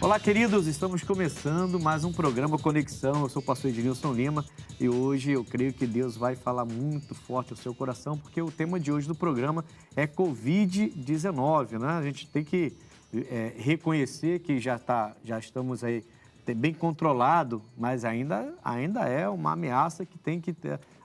Olá, queridos, estamos começando mais um programa Conexão. Eu sou o pastor Ednilson Lima e hoje eu creio que Deus vai falar muito forte ao seu coração, porque o tema de hoje do programa é Covid-19, né? A gente tem que reconhecer que já estamos aí bem controlado, mas ainda é uma ameaça que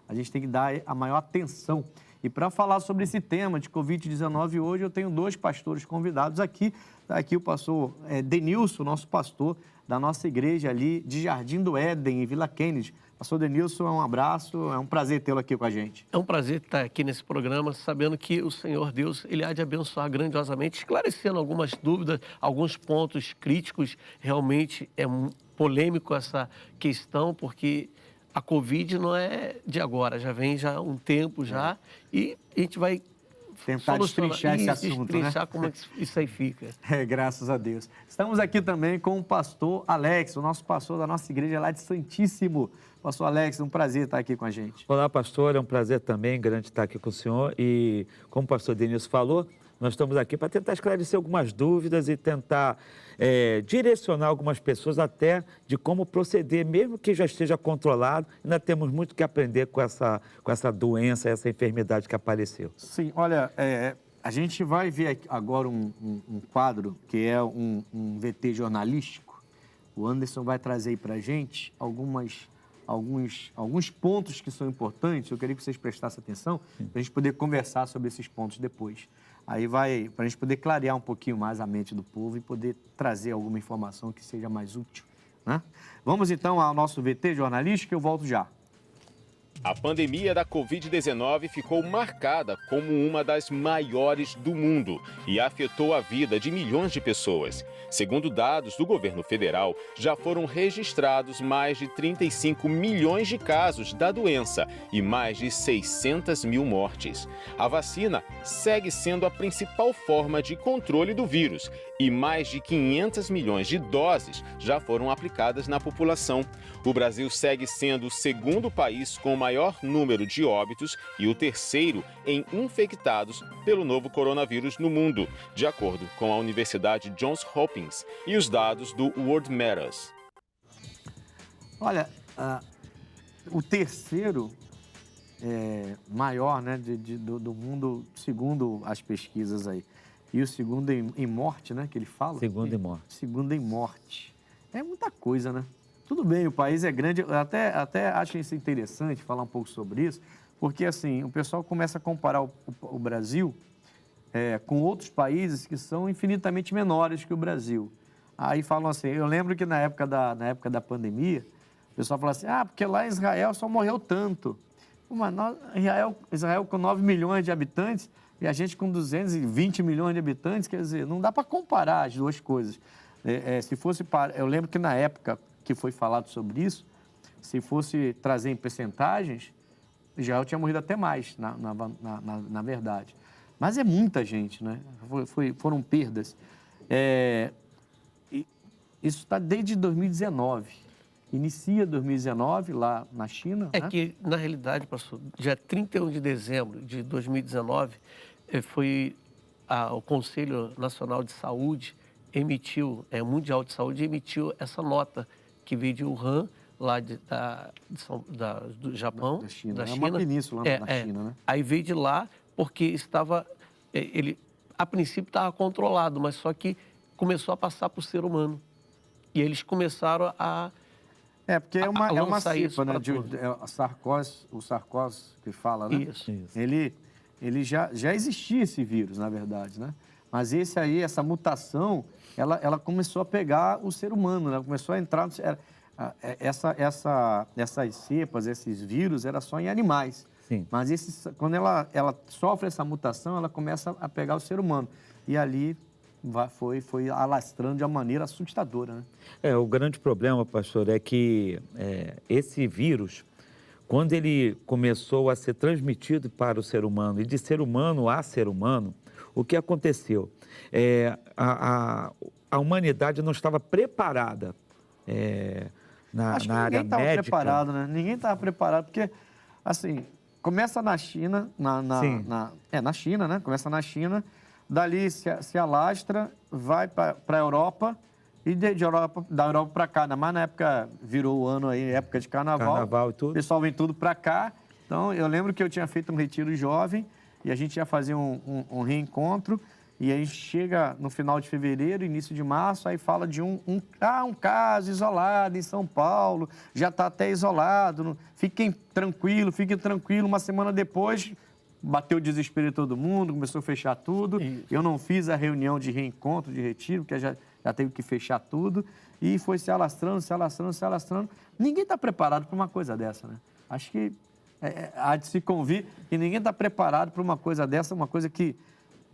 a gente tem que dar a maior atenção. E para falar sobre esse tema de Covid-19, hoje eu tenho dois pastores convidados aqui. Está aqui o pastor Denilson, nosso pastor da nossa igreja ali de Jardim do Éden, em Vila Kennedy. Pastor Denilson, um abraço, é um prazer tê-lo aqui com a gente. É um prazer estar aqui nesse programa, sabendo que o Senhor Deus, Ele há de abençoar grandiosamente, esclarecendo algumas dúvidas, alguns pontos críticos. Realmente é polêmico essa questão, porque a Covid não é de agora, já vem já há um tempo já, e a gente vai tentar destrinchar esse assunto, destrinchar, né? Como é que isso aí fica. Graças a Deus. Estamos aqui também com o pastor Alex, o nosso pastor da nossa igreja lá de Santíssimo. Pastor Alex, um prazer estar aqui com a gente. Olá, pastor, é um prazer também grande estar aqui com o senhor. E como o pastor Denilson falou, nós estamos aqui para tentar esclarecer algumas dúvidas e tentar direcionar algumas pessoas até de como proceder, mesmo que já esteja controlado. Ainda temos muito que aprender com essa doença, essa enfermidade que apareceu. Sim, olha, a gente vai ver agora um quadro que é um VT jornalístico. O Anderson vai trazer aí para a gente alguns pontos que são importantes. Eu queria que vocês prestassem atenção para a gente poder conversar sobre esses pontos depois. Aí para a gente poder clarear um pouquinho mais a mente do povo e poder trazer alguma informação que seja mais útil, né? Vamos então ao nosso VT jornalístico, eu volto já. A pandemia da Covid-19 ficou marcada como uma das maiores do mundo e afetou a vida de milhões de pessoas. Segundo dados do governo federal, já foram registrados mais de 35 milhões de casos da doença e mais de 600 mil mortes. A vacina segue sendo a principal forma de controle do vírus e mais de 500 milhões de doses já foram aplicadas na população. O Brasil segue sendo o segundo país com o maior número de óbitos e o terceiro em infectados pelo novo coronavírus no mundo, de acordo com a Universidade Johns Hopkins e os dados do World Matters. Olha, o terceiro maior, né, do mundo, segundo as pesquisas aí, e o segundo em morte, né, que ele fala? Segundo em morte. Segundo em morte. É muita coisa, né? Tudo bem, o país é grande, eu até acho isso interessante falar um pouco sobre isso, porque assim, o pessoal começa a comparar o Brasil com outros países que são infinitamente menores que o Brasil. Aí falam assim, eu lembro que na época da pandemia, o pessoal fala assim, porque lá em Israel só morreu tanto. Mas Israel com 9 milhões de habitantes e a gente com 220 milhões de habitantes, quer dizer, não dá para comparar as duas coisas. Se fosse eu lembro que na época que foi falado sobre isso, se fosse trazer em percentagens, Israel tinha morrido até mais, na verdade. Mas é muita gente, né? Foram perdas. Isso está desde 2019. Inicia 2019 lá na China. É, né? Que, na realidade, pastor, dia 31 de dezembro de 2019, o Conselho Nacional de Saúde Mundial de Saúde emitiu essa nota que veio de Wuhan, lá do Japão, da China. Da é China. Uma península na China, né? Aí veio de lá porque ele a princípio estava controlado, mas só que começou a passar para o ser humano. E eles começaram a porque é uma cepa, né? O Sarkozy que fala, né? Isso. Ele já existia esse vírus, na verdade, né? Mas essa mutação, ela começou a pegar o ser humano, né? Começou a entrar... Essas cepas, esses vírus, era só em animais. Sim. Mas quando ela sofre essa mutação, ela começa a pegar o ser humano. E ali foi alastrando de uma maneira assustadora, né? O grande problema, pastor, é que esse vírus, quando ele começou a ser transmitido para o ser humano e de ser humano a ser humano, o que aconteceu? A humanidade não estava preparada na área médica. Ninguém estava preparado, né? Ninguém estava preparado, porque, assim, começa na China, na China, né? Começa na China, dali se alastra, vai para a Europa E da Europa para cá, ainda mais na época, virou o ano aí, época de carnaval. Carnaval e tudo. O pessoal vem tudo para cá. Então, eu lembro que eu tinha feito um retiro jovem e a gente ia fazer um reencontro. E aí chega no final de fevereiro, início de março, aí fala de um caso isolado em São Paulo, já está até isolado. Fiquem tranquilo. Uma semana depois, bateu o desespero de todo mundo, começou a fechar tudo. Isso. Eu não fiz a reunião de reencontro, de retiro, porque já teve que fechar tudo. E foi se alastrando. Ninguém está preparado para uma coisa dessa, né? Acho que há de se convir que ninguém está preparado para uma coisa dessa, uma coisa que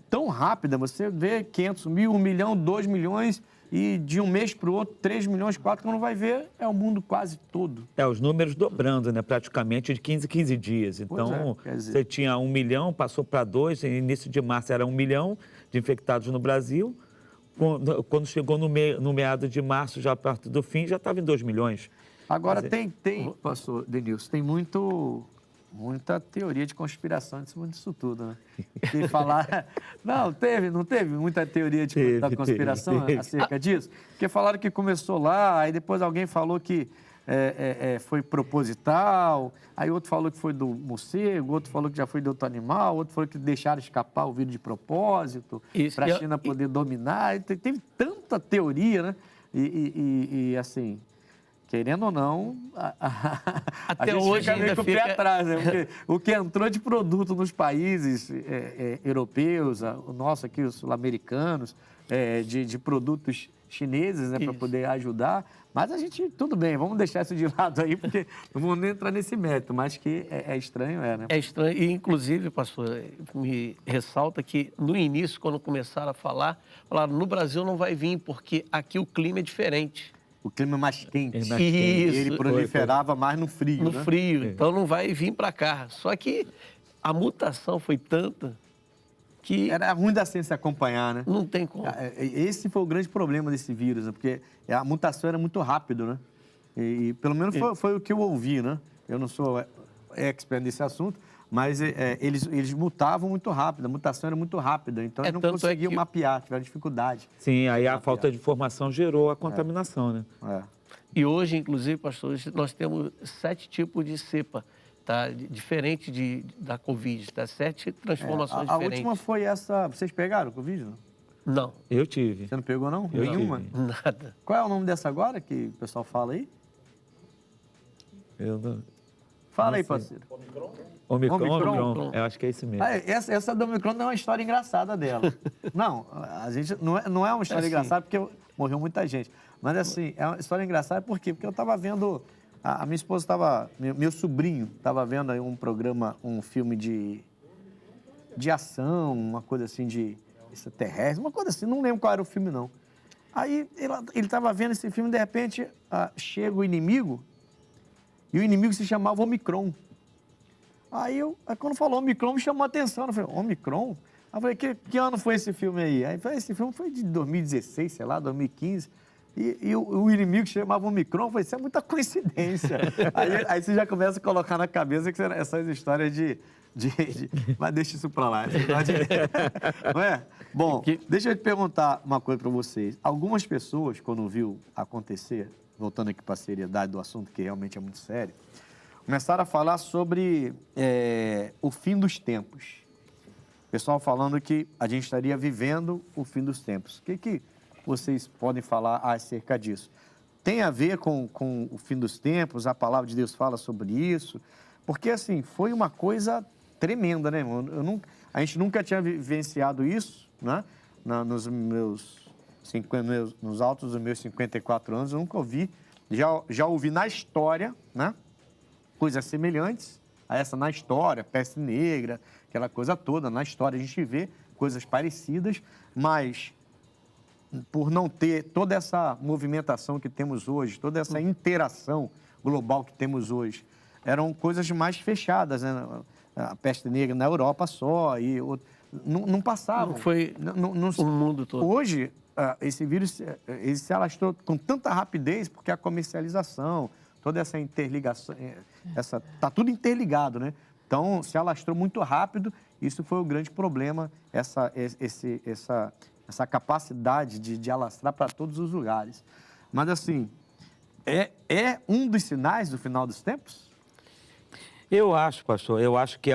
tão rápida. Você vê 500 mil, 1 milhão, 2 milhões e de um mês para o outro, 3 milhões, 4, quando vai ver, é o mundo quase todo. Os números dobrando, né? Praticamente de 15 dias. Então, quer dizer... você tinha 1 milhão, passou para 2, no início de março era 1 milhão de infectados no Brasil. Quando chegou no meado de março, já perto do fim, já estava em 2 milhões. Agora, pastor Denilson, tem muita teoria de conspiração em cima disso tudo, né? E falar... Não teve muita teoria da conspiração acerca disso? Porque falaram que começou lá, aí depois alguém falou que foi proposital, aí outro falou que foi do morcego, outro falou que já foi de outro animal, outro falou que deixaram escapar o vírus de propósito para a China poder dominar. Teve tanta teoria, né? E assim... Querendo ou não, até a gente hoje fica meio ainda com o pé atrás, né? Porque o que entrou de produto nos países europeus, o nosso aqui, os sul-americanos, de produtos chineses, né, para poder ajudar. Mas a gente, tudo bem, vamos deixar isso de lado aí, porque não vamos nem entrar nesse mérito, mas que é estranho, né? É estranho, e inclusive, pastor, me ressalta que no início, quando começaram a falaram, no Brasil não vai vir, porque aqui o clima é diferente. O clima é mais quente. Isso. Ele proliferava mais no frio, No né? frio, então não vai vir para cá. Só que a mutação foi tanta que... Era ruim da ciência acompanhar, né? Não tem como. Esse foi o grande problema desse vírus, né? Porque a mutação era muito rápido, né? E pelo menos foi o que eu ouvi, né? Eu não sou expert nesse assunto, mas eles mutavam muito rápido, a mutação era muito rápida, então eles não conseguiam mapear, tiveram dificuldade. Sim, aí a falta de informação gerou a contaminação, né? E hoje, inclusive, pastor, nós temos 7 tipos de cepa, tá? Diferente da Covid, tá? 7 transformações diferentes. A última foi essa... Vocês pegaram o Covid? Não. Eu tive. Você não pegou, não? Eu Nenhuma? tive. Nada. Qual é o nome dessa agora que o pessoal fala aí? Eu não... Fala não aí, sei. parceiro. Omicron. Eu acho que é esse mesmo. Essa do Omicron não é uma história engraçada dela. Não, a gente não é uma história engraçada porque morreu muita gente. Mas assim, é uma história engraçada por quê? Porque eu estava vendo, a minha esposa estava, meu sobrinho estava vendo aí um programa, um filme de ação, uma coisa assim de extraterrestre, uma coisa assim, não lembro qual era o filme não. Aí ele estava vendo esse filme, de repente chega o inimigo, e o inimigo se chamava Omicron. Aí quando falou Omicron, me chamou a atenção. Eu falei, Omicron? Aí eu falei, que ano foi esse filme aí? Aí esse filme foi de 2016, sei lá, 2015. E o inimigo que chamava Omicron, eu falei, isso é muita coincidência. aí você já começa a colocar na cabeça que essas histórias mas deixa isso pra lá. Não é? Bom, deixa eu te perguntar uma coisa pra vocês. Algumas pessoas, quando viu acontecer, voltando aqui para a seriedade do assunto, que realmente é muito sério, começaram a falar sobre o fim dos tempos. O pessoal falando que a gente estaria vivendo o fim dos tempos. O que vocês podem falar acerca disso? Tem a ver com o fim dos tempos? A palavra de Deus fala sobre isso? Porque, assim, foi uma coisa tremenda, né, irmão? A gente nunca tinha vivenciado isso, né? Nos altos dos meus 54 anos, eu nunca ouvi. Já ouvi na história, né? Coisas semelhantes a essa na história, peste negra, aquela coisa toda. Na história a gente vê coisas parecidas, mas por não ter toda essa movimentação que temos hoje, toda essa interação global que temos hoje, eram coisas mais fechadas, né? A peste negra na Europa só, não passavam. Não foi o mundo todo. Hoje, esse vírus ele se alastrou com tanta rapidez porque a comercialização, toda essa interligação, está tudo interligado, né? Então, se alastrou muito rápido Isso foi o grande problema, essa capacidade de alastrar para todos os lugares. Mas, assim, é um dos sinais do final dos tempos? Eu acho, pastor, que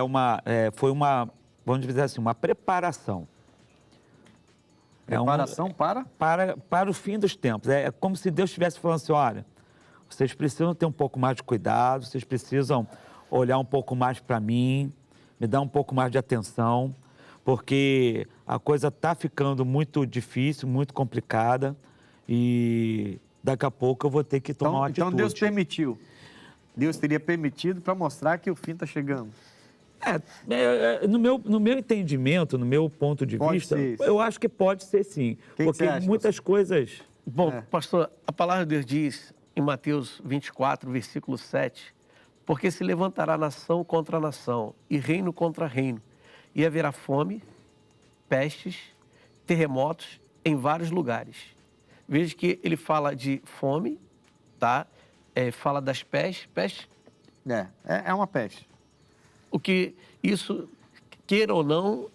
foi uma, vamos dizer assim, uma preparação. Preparação para o fim dos tempos. É como se Deus estivesse falando assim, olha, vocês precisam ter um pouco mais de cuidado, vocês precisam olhar um pouco mais para mim, me dar um pouco mais de atenção, porque a coisa está ficando muito difícil, muito complicada e daqui a pouco eu vou ter que tomar uma atitude. Então Deus permitiu. Deus teria permitido para mostrar que o fim está chegando. No meu entendimento, no meu ponto de vista, eu acho que pode ser sim. Porque muitas coisas... Bom, pastor, a palavra de Deus diz em Mateus 24, versículo 7, porque se levantará nação contra nação e reino contra reino, e haverá fome, pestes, terremotos em vários lugares. Veja que ele fala de fome, tá? Fala das pestes. É uma peste. O que isso, queira ou não,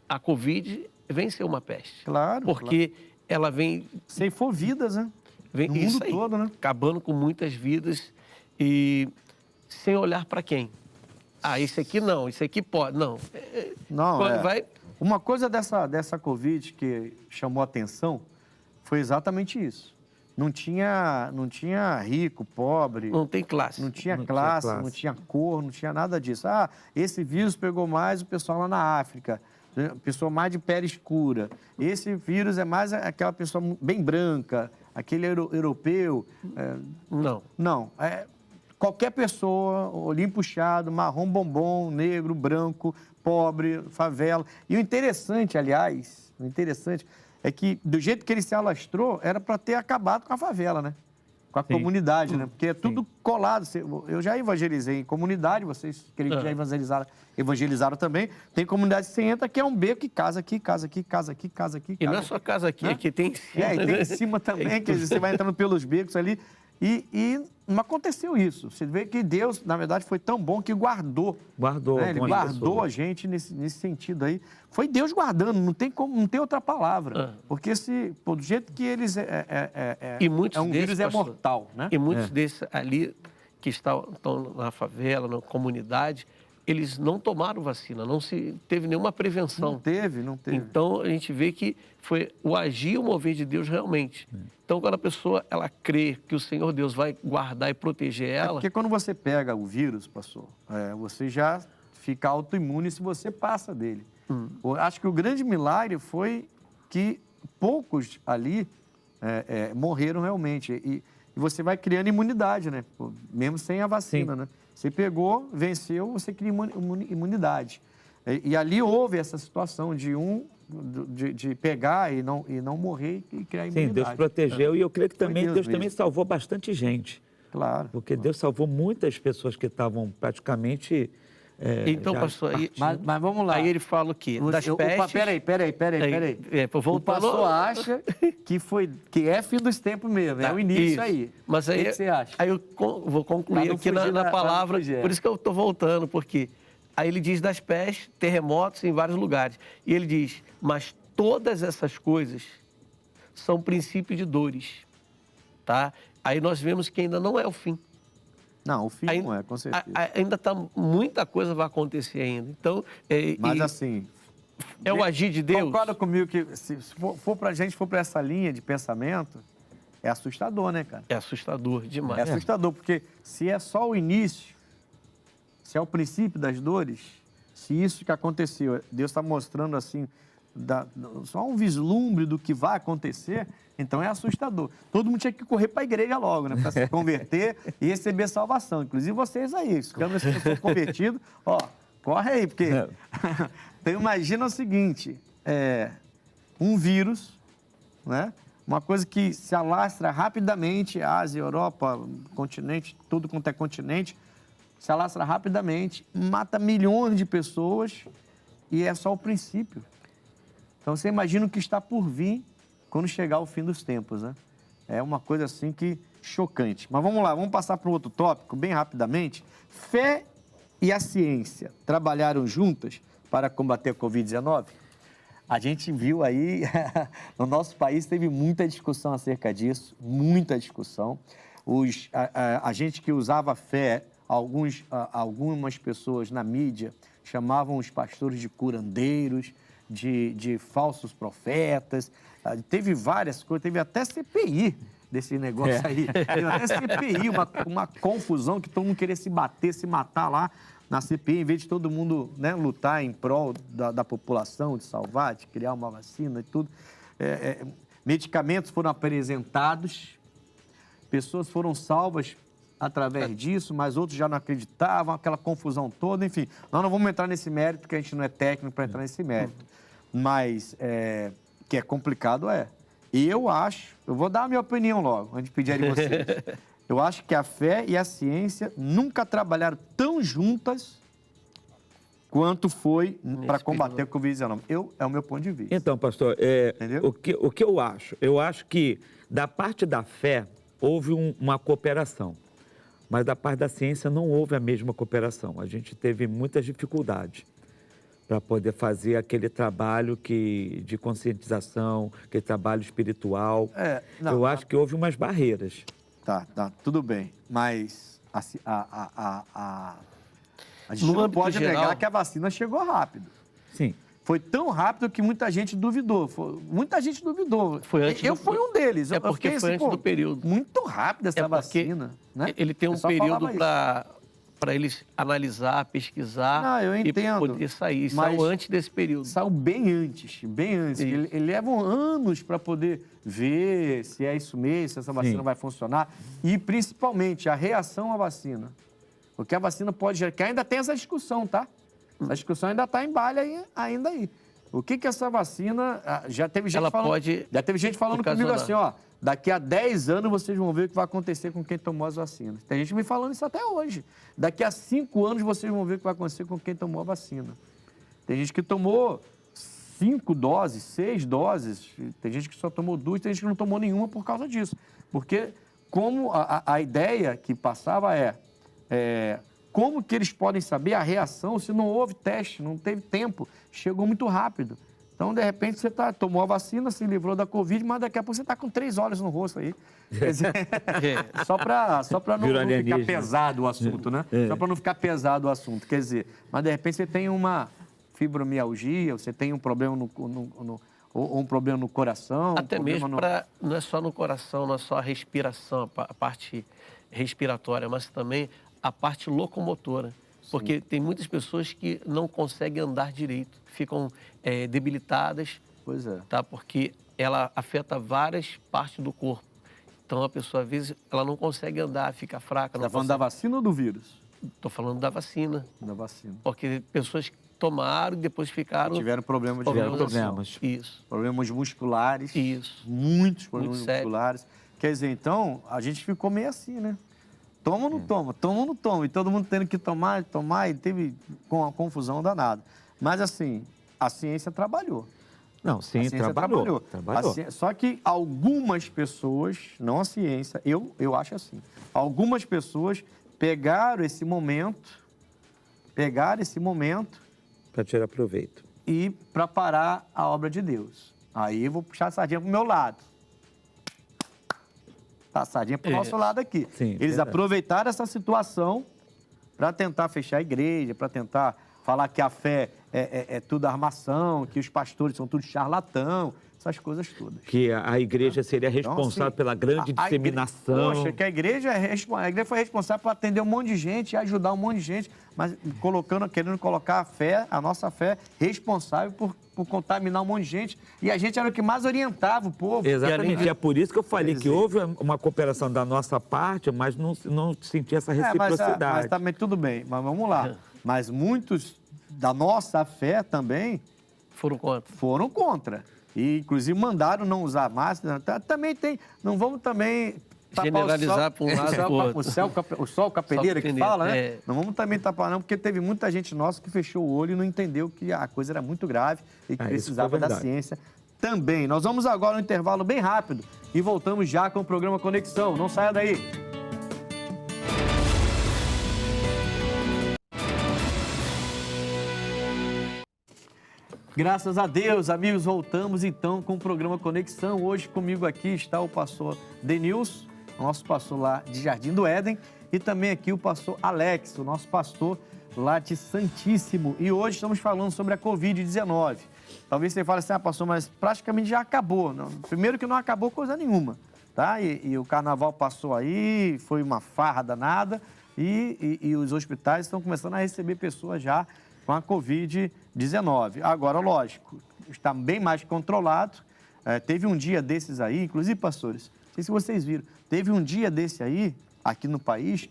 a Covid vem ser uma peste. Claro. Porque ela vem... ceifou vidas, né? Vem no mundo todo, né? Acabando com muitas vidas e sem olhar para quem. Esse aqui não, esse aqui pode. Não. Vai... Uma coisa dessa Covid que chamou a atenção foi exatamente isso. Não tinha rico, pobre. Não tem classe. Não tinha classe, não tinha cor, não tinha nada disso. Esse vírus pegou mais o pessoal lá na África, pessoa mais de pele escura. Esse vírus é mais aquela pessoa bem branca, aquele europeu. Não. Qualquer pessoa, olhinho puxado, marrom bombom, negro, branco, pobre, favela. E o interessante, aliás, é que, do jeito que ele se alastrou, era para ter acabado com a favela, né? Com a comunidade, né? Porque é tudo colado. Eu já evangelizei em comunidade, vocês creio que já evangelizaram também. Tem comunidade que você entra, que é um beco que casa aqui, casa aqui, casa aqui, casa aqui. E não é só casa aqui, né? Aqui tem em cima. E tem em cima também, quer dizer, você vai entrando pelos becos ali. E não aconteceu isso. Você vê que Deus, na verdade, foi tão bom que guardou. Né? Ele guardou a gente nesse sentido aí. Foi Deus guardando, não tem outra palavra. Porque do jeito que eles vírus é mortal, né? E muitos desses ali que estão na favela, na comunidade, eles não tomaram vacina, não se teve nenhuma prevenção. Não teve. Então, a gente vê que foi o agir e o mover de Deus realmente. Então, quando a pessoa ela crê que o Senhor Deus vai guardar e proteger ela... Porque quando você pega o vírus, pastor, você já fica autoimune se você passa dele. Eu acho que o grande milagre foi que poucos ali morreram realmente. E você vai criando imunidade, né? Mesmo sem a vacina, né? Você pegou, venceu, você cria imunidade. E ali houve essa situação de pegar e não morrer e criar imunidade. Sim, Deus protegeu e eu creio que também Deus também salvou bastante gente. Claro. Porque Deus salvou muitas pessoas que estavam praticamente... Então, pastor, mas vamos lá. Aí ele fala o quê? Das pestes... Peraí. O pastor acha que é fim dos tempos mesmo, é o início aí. Mas aí, o que você acha? Aí eu vou concluir aqui na palavra, por isso que eu estou voltando, porque aí ele diz das pestes, terremotos em vários lugares. E ele diz, mas todas essas coisas são princípio de dores, tá? Aí nós vemos que ainda não é o fim. Não, o fim não é, com certeza. Ainda muita coisa vai acontecer ainda. Então, mas assim... É o agir de Deus. Concorda comigo que se for pra gente, for para essa linha de pensamento, é assustador, né, cara? É assustador demais. É assustador, porque se é só o início, se é o princípio das dores, se isso que aconteceu, Deus está mostrando assim, só um vislumbre do que vai acontecer, então é assustador. Todo mundo tinha que correr para a igreja logo, né? Para se converter e receber salvação. Inclusive vocês aí, se vocês convertidos, corre aí, porque... Então imagina o seguinte, um vírus, né? Uma coisa que se alastra rapidamente, Ásia, Europa, continente, tudo quanto é continente, se alastra rapidamente, mata milhões de pessoas e é só o princípio. Então você imagina o que está por vir quando chegar o fim dos tempos, né? É uma coisa assim que chocante. Mas vamos lá, vamos passar para um outro tópico, bem rapidamente. Fé e a ciência trabalharam juntas para combater a Covid-19? A gente viu aí, no nosso país teve muita discussão acerca disso, muita discussão. A gente que usava fé, algumas pessoas na mídia chamavam os pastores de curandeiros, de falsos profetas. Teve várias coisas, teve até CPI desse negócio aí. Teve até CPI, uma confusão que todo mundo queria se bater, se matar lá na CPI, em vez de todo mundo, né, lutar em prol da população, de salvar, de criar uma vacina e tudo. Medicamentos foram apresentados, pessoas foram salvas através disso, mas outros já não acreditavam, aquela confusão toda, enfim. Nós não vamos entrar nesse mérito, porque a gente não é técnico para entrar nesse mérito. Mas que é complicado, E eu vou dar a minha opinião logo, antes de pedir a de vocês. Eu acho que a fé e a ciência nunca trabalharam tão juntas quanto foi para combater a Covid-19. É o meu ponto de vista. Então, pastor, Entendeu? o que eu acho? Eu acho que da parte da fé houve uma cooperação, mas da parte da ciência não houve a mesma cooperação. A gente teve muitas dificuldades para poder fazer aquele trabalho de conscientização, aquele trabalho espiritual. Eu acho que houve umas barreiras. Tá, tudo bem. Mas a gente não pode negar que a vacina chegou rápido. Sim. Foi tão rápido que muita gente duvidou. Muita gente duvidou. Eu fui um deles. Porque foi antes do período. Muito rápido essa vacina. Né? Ele tem um período para eles analisar, pesquisar e poder sair. Saiu antes desse período. Saiu bem antes, bem antes. Eles levam anos para poder ver se é isso mesmo, se essa vacina vai funcionar. E, principalmente, a reação à vacina. Porque a vacina pode gerar... Que ainda tem essa discussão, tá? Essa discussão ainda está em baile ainda aí. O que essa vacina... Já teve gente falando comigo assim, daqui a 10 anos vocês vão ver o que vai acontecer com quem tomou as vacinas. Tem gente me falando isso até hoje. Daqui a 5 anos vocês vão ver o que vai acontecer com quem tomou a vacina. Tem gente que tomou 5 doses, 6 doses. Tem gente que só tomou 2, tem gente que não tomou nenhuma por causa disso. Porque como a ideia que passava como que eles podem saber a reação se não houve teste, não teve tempo, chegou muito rápido. Então, de repente, você tomou a vacina, se livrou da Covid, mas daqui a pouco você está com 3 olhos no rosto aí. Quer dizer, só para não ficar pesado o assunto, né? Só para não ficar pesado o assunto. Quer dizer, mas de repente você tem uma fibromialgia, você tem um problema um problema no coração. Até mesmo não é só no coração, não é só a respiração, a parte respiratória, mas também a parte locomotora. Porque tem muitas pessoas que não conseguem andar direito, ficam debilitadas. Pois é. Tá? Porque ela afeta várias partes do corpo. Então, a pessoa, às vezes, ela não consegue andar, fica fraca. Está falando da vacina ou do vírus? Estou falando da vacina. Da vacina. Porque pessoas que tomaram e depois ficaram... Tiveram problemas. Isso. Problemas musculares. Isso. Muitos problemas musculares. Quer dizer, então, a gente ficou meio assim, né? Toma ou não toma? Toma ou não toma? E todo mundo tendo que tomar, e teve uma confusão danada. Mas, assim, a ciência trabalhou. Não, sim, trabalhou. Só que algumas pessoas, não a ciência, eu acho assim, algumas pessoas pegaram esse momento para tirar proveito. E para parar a obra de Deus. Aí eu vou puxar a sardinha para o meu lado. Tá, a sardinha para o nosso lado aqui. Sim, eles aproveitaram essa situação para tentar fechar a igreja, para tentar falar que a fé é tudo armação, que os pastores são tudo charlatão, essas coisas todas. Que a igreja seria responsável então, assim, pela grande disseminação. Poxa, que a igreja foi responsável por atender um monte de gente e ajudar um monte de gente, mas querendo colocar a nossa fé, responsável por contaminar um monte de gente. E a gente era o que mais orientava o povo. Exatamente. E é por isso que eu falei que houve uma cooperação da nossa parte, mas não senti essa reciprocidade. Mas também tudo bem, mas vamos lá. Mas muitos da nossa fé também foram contra. E, inclusive, mandaram não usar máscara. Também tem... Não vamos também... Generalizar para um lado para o outro. O sol com a peneira que fala, né? Não vamos também tapar, não, porque teve muita gente nossa que fechou o olho e não entendeu que a coisa era muito grave e que precisava da ciência também. Nós vamos agora um intervalo bem rápido e voltamos já com o programa Conexão. Não saia daí. Graças a Deus, amigos, voltamos então com o programa Conexão. Hoje comigo aqui está o pastor Denilson, nosso pastor lá de Jardim do Éden, e também aqui o pastor Alex, o nosso pastor lá de Santíssimo. E hoje estamos falando sobre a Covid-19. Talvez você fale assim, pastor, mas praticamente já acabou. Não, primeiro que não acabou coisa nenhuma, tá? E o carnaval passou aí, foi uma farra danada, e os hospitais estão começando a receber pessoas já com a Covid-19. Agora, lógico, está bem mais controlado. Teve um dia desses aí, inclusive, pastores, não sei se vocês viram, teve um dia desse aí, aqui no país,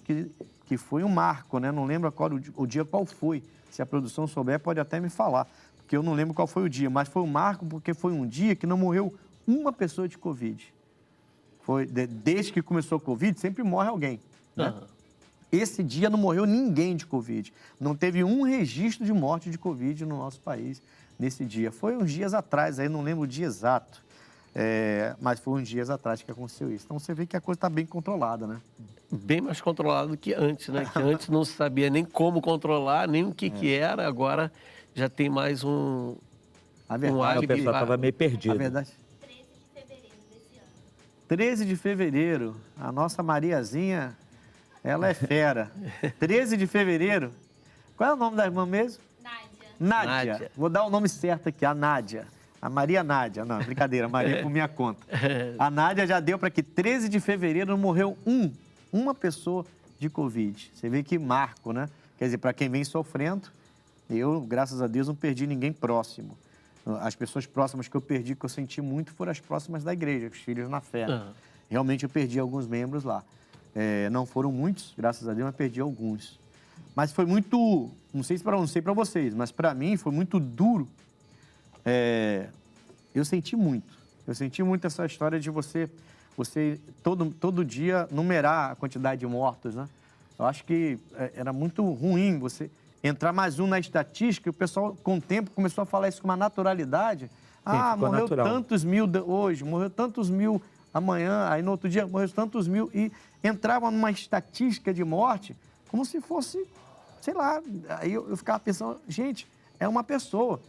que foi um marco, né? Não lembro o dia qual foi. Se a produção souber, pode até me falar, porque eu não lembro qual foi o dia, mas foi um marco porque foi um dia que não morreu uma pessoa de Covid. Desde que começou a Covid, sempre morre alguém, né? Esse dia não morreu ninguém de Covid. Não teve um registro de morte de Covid no nosso país nesse dia. Foi uns dias atrás, aí não lembro o dia exato, mas foi uns dias atrás que aconteceu isso. Então você vê que a coisa está bem controlada, né? Bem mais controlado do que antes, né? Que antes não se sabia nem como controlar, nem o que era. Agora já tem mais um... A verdade, o pessoal estava meio perdido. A verdade... 13 de fevereiro, a nossa Mariazinha, ela é fera. 13 de fevereiro, qual é o nome da irmã mesmo? Nádia. Vou dar o nome certo aqui, a Nádia. A Maria Nádia. Não, brincadeira, Maria por minha conta. A Nádia já deu para que 13 de fevereiro morreu uma pessoa de Covid. Você vê que marco, né? Quer dizer, para quem vem sofrendo, eu, graças a Deus, não perdi ninguém próximo. As pessoas próximas que eu perdi, que eu senti muito, foram as próximas da igreja, os filhos na fé. Realmente eu perdi alguns membros lá. Não foram muitos, graças a Deus, mas perdi alguns. Mas foi muito, não sei para vocês, mas para mim foi muito duro. Eu senti muito essa história de você todo dia numerar a quantidade de mortos, né? Eu acho que era muito ruim você entrar mais um na estatística, e o pessoal, com o tempo, começou a falar isso com uma naturalidade. Morreu natural. Tantos mil hoje, morreu tantos mil amanhã, aí no outro dia morreu tantos mil, e entrava numa estatística de morte como se fosse, sei lá, aí eu ficava pensando, gente, é uma pessoa.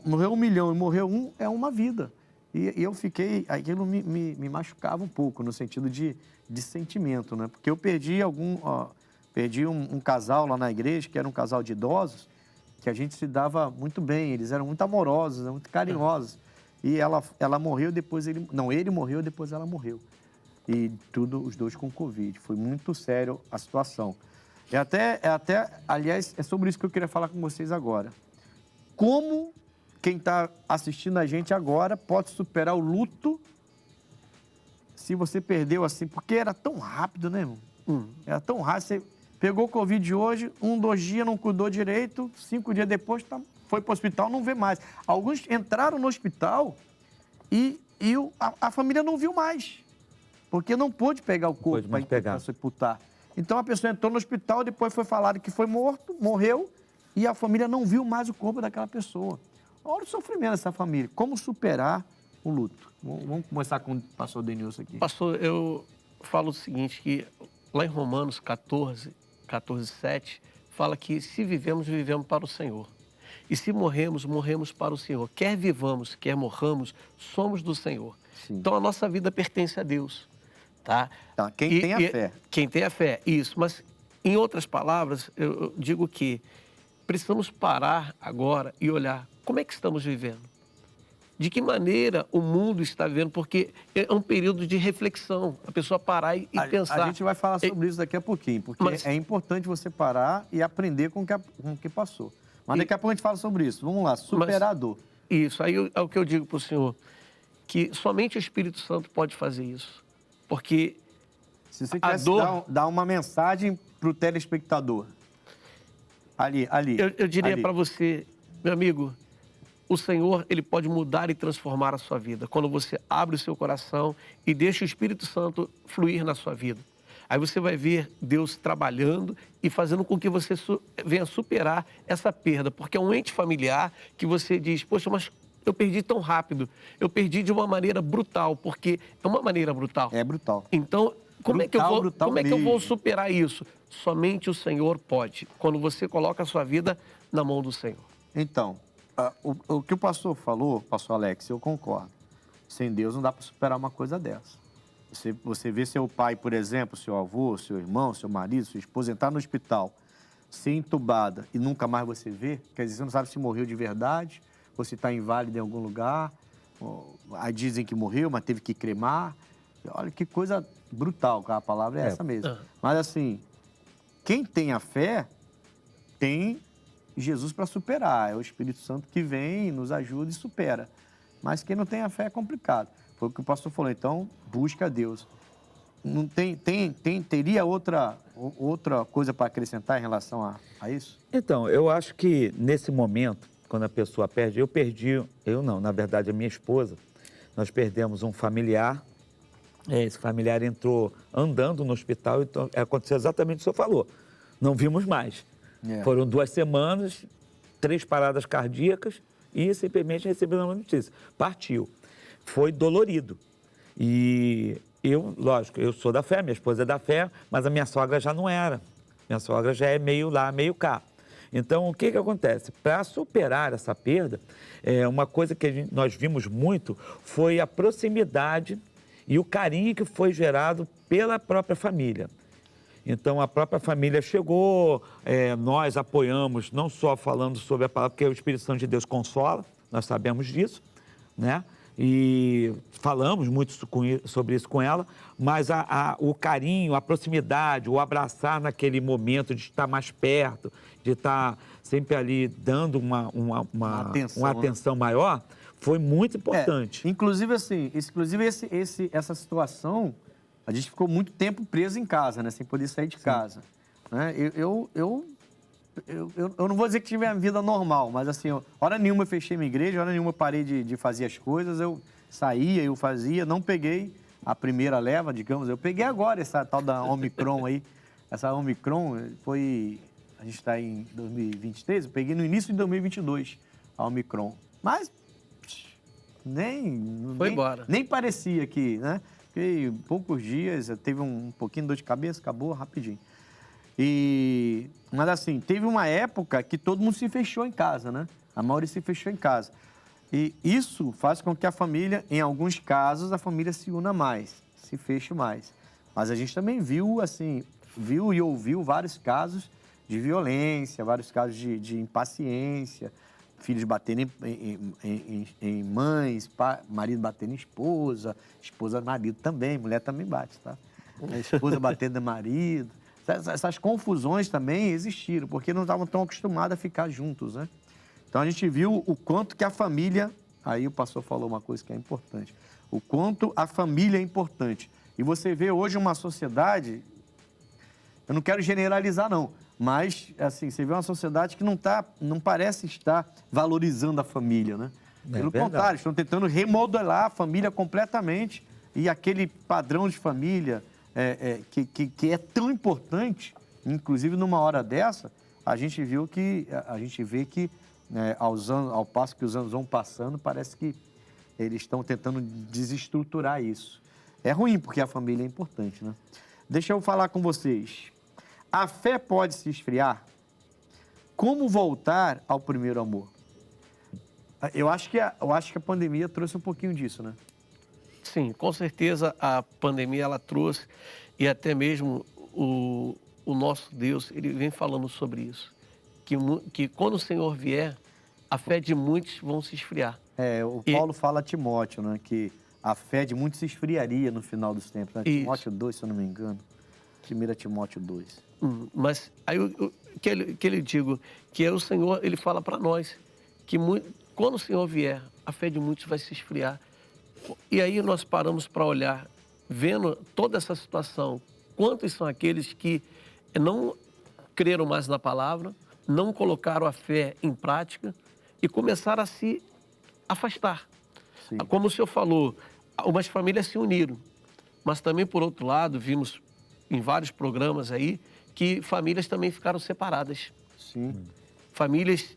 Morreu 1 milhão e morreu um, é uma vida. E eu fiquei, aquilo me machucava um pouco, no sentido de sentimento, né? Porque eu perdi um casal lá na igreja, que era um casal de idosos, que a gente se dava muito bem, eles eram muito amorosos, muito carinhosos. E ela morreu, depois ele morreu, depois ela morreu. E os dois com Covid. Foi muito sério a situação. Aliás, é sobre isso que eu queria falar com vocês agora. Como quem está assistindo a gente agora pode superar o luto se você perdeu assim? Porque era tão rápido, né, irmão? Era tão rápido, você pegou Covid hoje, 2 dias não cuidou direito, 5 dias depois foi para o hospital, não vê mais. Alguns entraram no hospital e a família não viu mais, porque não pôde pegar o corpo para sepultar. Então a pessoa entrou no hospital, depois foi falado que foi morto, morreu, e a família não viu mais o corpo daquela pessoa. Olha o sofrimento dessa família. Como superar o luto? Vamos começar com o pastor Denilson aqui. Pastor, eu falo o seguinte, que lá em Romanos 14:7, fala que se vivemos, vivemos para o Senhor. E se morremos, morremos para o Senhor. Quer vivamos, quer morramos, somos do Senhor. Sim. Então a nossa vida pertence a Deus. Tá? Quem tem a fé. Quem tem a fé, isso. Mas, em outras palavras, eu digo que precisamos parar agora e olhar como é que estamos vivendo. De que maneira o mundo está vivendo, porque é um período de reflexão, a pessoa parar e pensar. A gente vai falar sobre isso daqui a pouquinho, porque é importante você parar e aprender com o que passou. Mas daqui a pouco a gente fala sobre isso. Vamos lá, superar a dor. Isso, aí é o que eu digo para o senhor, que somente o Espírito Santo pode fazer isso. Porque se você tivesse dar uma mensagem para o telespectador, ali. Eu diria para você, meu amigo, o Senhor, ele pode mudar e transformar a sua vida quando você abre o seu coração e deixa o Espírito Santo fluir na sua vida. Aí você vai ver Deus trabalhando e fazendo com que você venha superar essa perda, porque é um ente familiar que você diz, poxa, mas eu perdi tão rápido, eu perdi de uma maneira brutal, porque é uma maneira brutal. É brutal. Então, como é que eu vou superar isso? Somente o Senhor pode, quando você coloca a sua vida na mão do Senhor. Então, O que o pastor falou, pastor Alex, eu concordo. Sem Deus não dá para superar uma coisa dessa. Você vê seu pai, por exemplo, seu avô, seu irmão, seu marido, sua esposa entrar no hospital, ser entubada e nunca mais você vê, quer dizer, você não sabe se morreu de verdade, ou se está inválido em algum lugar, aí dizem que morreu, mas teve que cremar. Olha que coisa brutal, a palavra é essa mesmo. Mas assim, quem tem a fé, tem Jesus para superar. É o Espírito Santo que vem, nos ajuda e supera. Mas quem não tem a fé é complicado. Foi o que o pastor falou. Então, busca a Deus. Não teria outra coisa para acrescentar em relação a isso? Então, eu acho que nesse momento, quando a pessoa perde, na verdade, a minha esposa, nós perdemos um familiar. Esse familiar entrou andando no hospital, então aconteceu exatamente o que o senhor falou. Não vimos mais. Foram 2 semanas, 3 paradas cardíacas e simplesmente recebemos uma notícia. Partiu. Foi dolorido. E eu, lógico, eu sou da fé, minha esposa é da fé, mas a minha sogra já não era. Minha sogra já é meio lá, meio cá. Então, o que acontece? Para superar essa perda, uma coisa que nós vimos muito foi a proximidade e o carinho que foi gerado pela própria família. Então, a própria família chegou, nós apoiamos, não só falando sobre a palavra, porque o Espírito Santo de Deus consola, nós sabemos disso, né? E falamos muito sobre isso com ela, mas o carinho, a proximidade, o abraçar naquele momento de estar mais perto, de estar sempre ali dando uma atenção maior, foi muito importante. Inclusive, assim, essa situação, a gente ficou muito tempo preso em casa, né? Sem poder sair de casa. Né? Eu não vou dizer que tive a vida normal, mas assim, hora nenhuma eu fechei minha igreja, hora nenhuma eu parei de fazer as coisas, eu saía, eu fazia, não peguei a primeira leva, digamos, eu peguei agora essa tal da Omicron aí. Essa Omicron foi, a gente está em 2023, eu peguei no início de 2022 a Omicron, mas nem parecia que, né? Fiquei poucos dias, teve um pouquinho de dor de cabeça, acabou rapidinho. Mas assim, teve uma época que todo mundo se fechou em casa, né? A maioria se fechou em casa. E isso faz com que a família, em alguns casos, a família se una mais, se feche mais. Mas a gente também viu e ouviu vários casos de violência, vários casos de impaciência, filhos batendo em mães, marido batendo em esposa marido também, mulher também bate, tá? A esposa batendo em marido. Essas confusões também existiram, porque não estavam tão acostumados a ficar juntos, né? Então, a gente viu o quanto que a família... Aí o pastor falou uma coisa que é importante. O quanto a família é importante. E você vê hoje uma sociedade... Eu não quero generalizar, não. Mas, assim, você vê uma sociedade que não parece estar valorizando a família, né? Pelo contrário, estão tentando remodelar a família completamente. E aquele padrão de família... que é tão importante, inclusive numa hora dessa, a gente vê que ao passo que os anos vão passando, parece que eles estão tentando desestruturar isso. É ruim, porque a família é importante, né? Deixa eu falar com vocês. A fé pode se esfriar? Como voltar ao primeiro amor? Eu acho que a pandemia trouxe um pouquinho disso, né? Sim, com certeza a pandemia ela trouxe, e até mesmo o nosso Deus, ele vem falando sobre isso, que quando o Senhor vier, a fé de muitos vão se esfriar. Paulo fala a Timóteo, né, que a fé de muitos se esfriaria no final dos tempos, né? Timóteo 2, se eu não me engano, 1 Timóteo 2. Mas aí que ele digo, que é o Senhor, ele fala para nós, que quando o Senhor vier, a fé de muitos vai se esfriar. E aí nós paramos para olhar, vendo toda essa situação, quantos são aqueles que não creram mais na palavra, não colocaram a fé em prática e começaram a se afastar. Sim. Como o senhor falou, algumas famílias se uniram, mas também, por outro lado, vimos em vários programas aí que famílias também ficaram separadas. Sim. Famílias...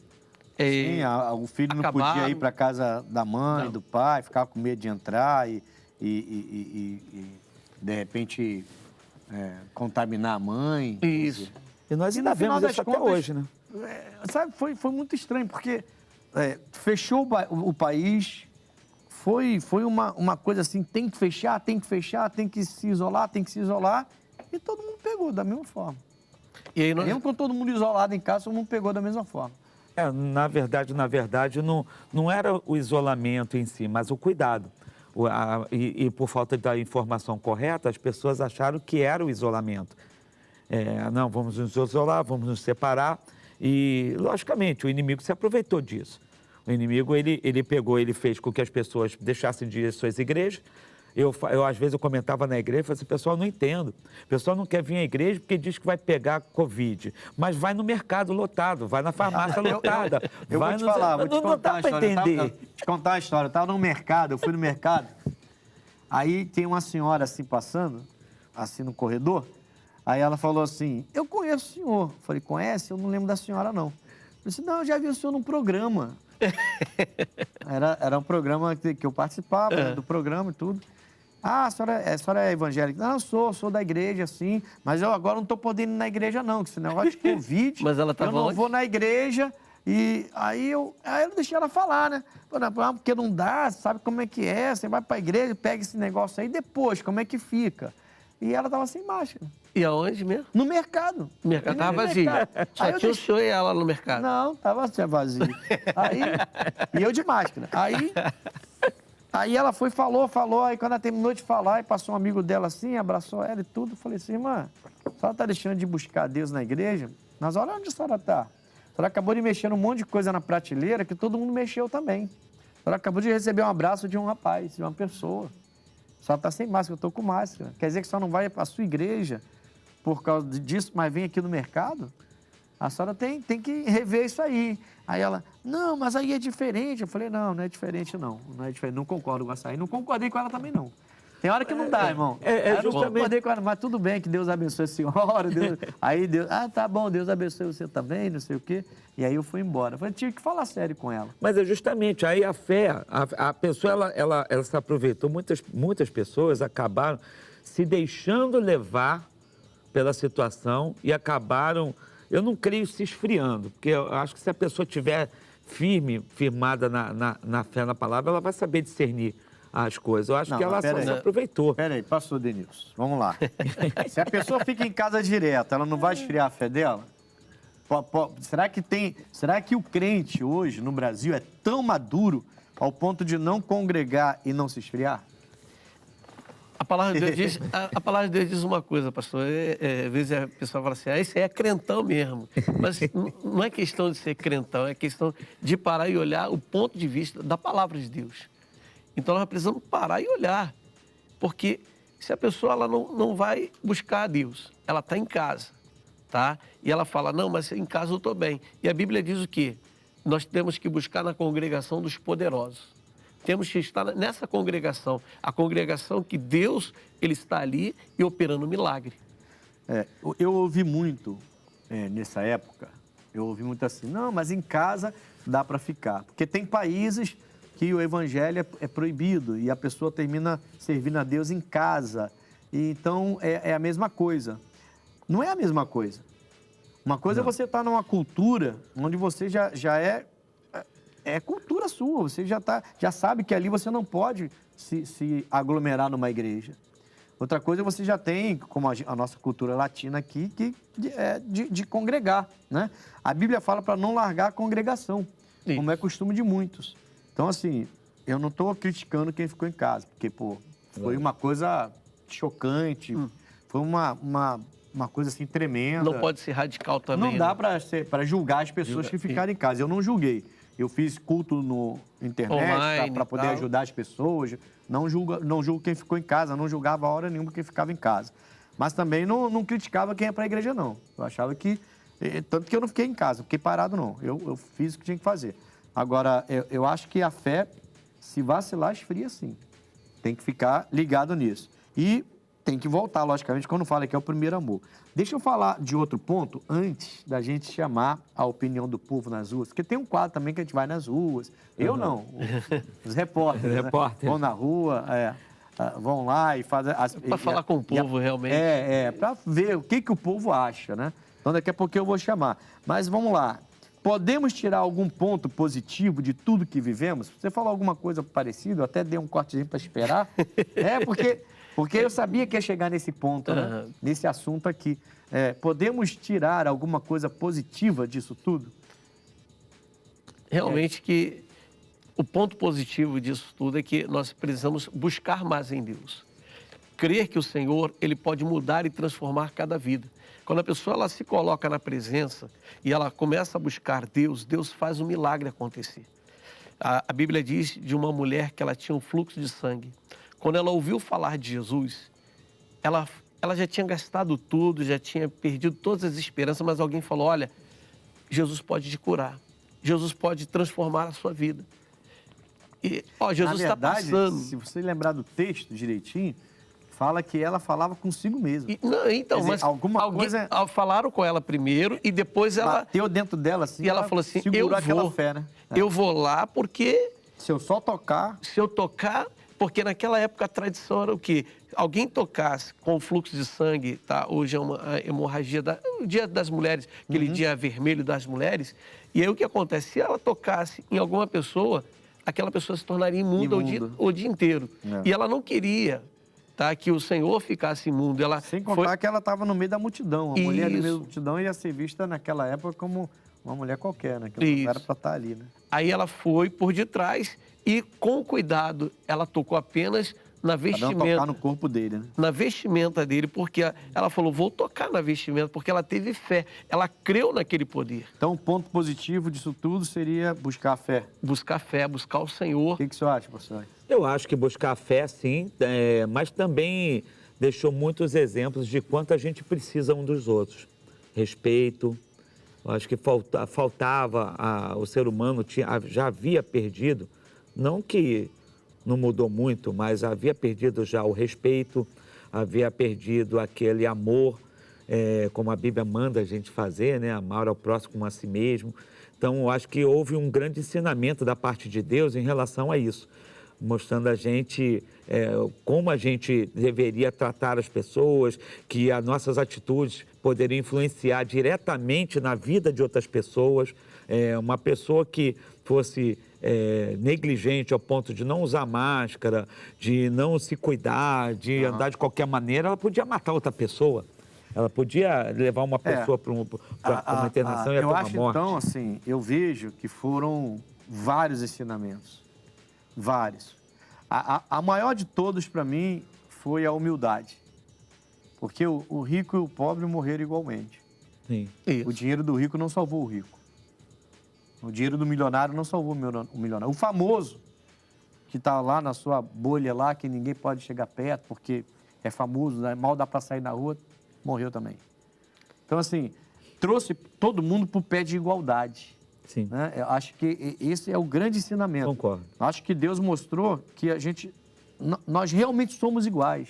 Sim, o filho não podia ir para casa da mãe, do pai, ficava com medo de entrar e de repente, contaminar a mãe. Isso. E nós ainda vemos isso até hoje, né? Sabe, foi muito estranho, porque fechou o país, foi uma coisa assim, tem que fechar, tem que se isolar, e todo mundo pegou da mesma forma. E aí Mesmo com todo mundo isolado em casa, todo mundo pegou da mesma forma. Na verdade, não era o isolamento em si, mas o cuidado. E por falta da informação correta, as pessoas acharam que era o isolamento. Não, vamos nos isolar, vamos nos separar. E, logicamente, o inimigo se aproveitou disso. O inimigo, ele fez com que as pessoas deixassem de ir às suas igrejas. Às vezes, eu comentava na igreja e falei assim, pessoal, não entendo. O pessoal não quer vir à igreja porque diz que vai pegar Covid. Mas vai no mercado lotado, vai na farmácia lotada. Eu vou te falar, vou te contar uma história. Eu estava no mercado, eu fui no mercado, aí tem uma senhora assim passando, assim no corredor, aí ela falou assim, eu conheço o senhor. Eu falei, conhece? Eu não lembro da senhora, não. Eu disse, não, eu já vi o senhor num programa. Era um programa que eu participava, do programa e tudo. Ah, a senhora é evangélica? Não, eu sou da igreja, sim, mas eu agora não estou podendo ir na igreja, não, que esse negócio de Covid, mas ela eu não vou na igreja. E aí eu deixei ela falar, né? Porque não dá, sabe como é que é? Você vai para a igreja, pega esse negócio aí, depois, como é que fica? E ela estava sem máscara. E aonde mesmo? No mercado. O mercado estava vazio. Só tinha o senhor e ela no mercado. Não, estava vazio. E eu de máscara. Aí ela falou, aí quando ela terminou de falar, e passou um amigo dela assim, abraçou ela e tudo, eu falei assim, irmã, a senhora está deixando de buscar Deus na igreja? Mas olha onde a senhora está. A senhora acabou de mexer num monte de coisa na prateleira que todo mundo mexeu também. A senhora acabou de receber um abraço de um rapaz, de uma pessoa. A senhora está sem máscara, eu estou com máscara. Quer dizer que a senhora não vai para a sua igreja por causa disso, mas vem aqui no mercado? A senhora tem que rever isso aí. Aí ela, não, mas aí é diferente. Eu falei, não é diferente, não. Não é diferente, não concordo com essa aí. Não concordei com ela também, não. Tem hora que não dá, irmão. Eu não concordei com ela, mas tudo bem, que Deus abençoe a senhora. Aí Deus, tá bom, Deus abençoe você também, não sei o quê. E aí eu fui embora. Eu tive que falar sério com ela. Mas é justamente, aí a fé, a pessoa, ela se aproveitou. Muitas pessoas acabaram se deixando levar pela situação e acabaram, eu não creio, se esfriando, porque eu acho que se a pessoa estiver firmada na fé, na palavra, ela vai saber discernir as coisas. Eu acho que ela só se aproveitou. Peraí, pastor Denilson, vamos lá. Se a pessoa fica em casa direto, ela não vai esfriar a fé dela? Será que o crente hoje no Brasil é tão maduro ao ponto de não congregar e não se esfriar? A palavra de Deus diz uma coisa, pastor. Às vezes a pessoa fala assim, esse aí é crentão mesmo. Mas não é questão de ser crentão, é questão de parar e olhar o ponto de vista da palavra de Deus. Então nós precisamos parar e olhar. Porque se a pessoa ela não vai buscar a Deus, ela está em casa, tá? E ela fala, não, mas em casa eu estou bem. E a Bíblia diz o quê? Nós temos que buscar na congregação dos poderosos. Temos que estar nessa congregação, a congregação que Deus ele está ali e operando milagre. Eu ouvi muito nessa época, assim, não, mas em casa dá para ficar. Porque tem países que o evangelho é proibido e a pessoa termina servindo a Deus em casa. E então é a mesma coisa. Não é a mesma coisa. Uma coisa é você estar numa cultura onde você já é cultura sua, você já sabe que ali você não pode se aglomerar numa igreja. Outra coisa, você já tem, como a nossa cultura latina aqui, de congregar, né? A Bíblia fala para não largar a congregação, como é costume de muitos. Então, assim, eu não estou criticando quem ficou em casa, porque, foi uma coisa chocante, foi uma coisa, assim, tremenda. Não pode ser radical também. Não dá para julgar as pessoas que ficaram em casa. Eu não julguei. Eu fiz culto no internet para poder ajudar as pessoas. Não julgo quem ficou em casa, não julgava a hora nenhuma quem ficava em casa. Mas também não criticava quem ia para a igreja, não. Eu achava que... Tanto que eu não fiquei em casa, fiquei parado, não. Eu fiz o que tinha que fazer. Agora, eu acho que a fé, se vacilar, esfria sim. Tem que ficar ligado nisso. E tem que voltar, logicamente, quando fala que é o primeiro amor. Deixa eu falar de outro ponto antes da gente chamar a opinião do povo nas ruas, porque tem um quadro também que a gente vai nas ruas. Eu não, os repórteres, né? Vão na rua, vão lá e fazem... Para falar com o povo, realmente. Para ver o que o povo acha, né? Então, daqui a pouco eu vou chamar. Mas vamos lá. podemos tirar algum ponto positivo de tudo que vivemos? Você falou alguma coisa parecida, eu até dei um cortezinho para esperar. Porque eu sabia que ia chegar nesse ponto, né? Nesse assunto aqui. Podemos tirar alguma coisa positiva disso tudo? Realmente que o ponto positivo disso tudo é que nós precisamos buscar mais em Deus. Crer que o Senhor, Ele pode mudar e transformar cada vida. Quando a pessoa ela se coloca na presença e ela começa a buscar Deus, Deus faz um milagre acontecer. A Bíblia diz de uma mulher que ela tinha um fluxo de sangue. Quando ela ouviu falar de Jesus, ela já tinha gastado tudo, já tinha perdido todas as esperanças, mas alguém falou, olha, Jesus pode te curar. Jesus pode transformar a sua vida. E, Jesus está passando. Se você lembrar do texto direitinho, fala que ela falava consigo mesma. Então, dizer, mas coisa... falaram com ela primeiro e depois ela... Bateu dentro dela assim. E ela falou assim, segurou aquela fé, né? Eu vou lá porque... Se eu só tocar... Se eu tocar... Porque naquela época a tradição era o quê? Alguém tocasse com o fluxo de sangue, tá? Hoje é uma hemorragia, o dia das mulheres, aquele dia vermelho das mulheres. E aí o que acontece? Se ela tocasse em alguma pessoa, aquela pessoa se tornaria imunda o dia inteiro. E ela não queria, tá? Que o Senhor ficasse imundo. Sem contar que ela estava no meio da multidão. A mulher no meio da multidão ia ser vista naquela época como uma mulher qualquer, né? Que não era para estar ali, né? Aí ela foi por detrás e, com cuidado, ela tocou apenas na vestimenta. Pra não tocar no corpo dele, né? Na vestimenta dele, porque ela falou, vou tocar na vestimenta, porque ela teve fé. Ela creu naquele poder. Então, o ponto positivo disso tudo seria buscar a fé. Buscar fé, buscar o Senhor. O que o senhor acha, pastor? Eu acho que buscar a fé, sim, mas também deixou muitos exemplos de quanto a gente precisa um dos outros. Respeito. Eu acho que faltava, o ser humano já havia perdido, não que não mudou muito, mas havia perdido já o respeito, havia perdido aquele amor, como a Bíblia manda a gente fazer, né? Amar ao próximo como a si mesmo. Então, eu acho que houve um grande ensinamento da parte de Deus em relação a isso, mostrando a gente como a gente deveria tratar as pessoas, que as nossas atitudes poderiam influenciar diretamente na vida de outras pessoas. Uma pessoa que fosse negligente ao ponto de não usar máscara, de não se cuidar, de andar de qualquer maneira, ela podia matar outra pessoa. Ela podia levar uma pessoa para uma internação e até uma morte. Eu acho, então, assim, eu vejo que foram vários ensinamentos. Vários. A maior de todos, para mim, foi a humildade. Porque o rico e o pobre morreram igualmente. Sim. O dinheiro do rico não salvou o rico. O dinheiro do milionário não salvou o milionário. O famoso, que está lá na sua bolha lá, que ninguém pode chegar perto, porque é famoso, né? Mal dá para sair na rua, morreu também. Então, assim, trouxe todo mundo para o pé de igualdade. Sim. Né? Eu acho que esse é o grande ensinamento. Concordo. Acho que Deus mostrou que nós realmente somos iguais.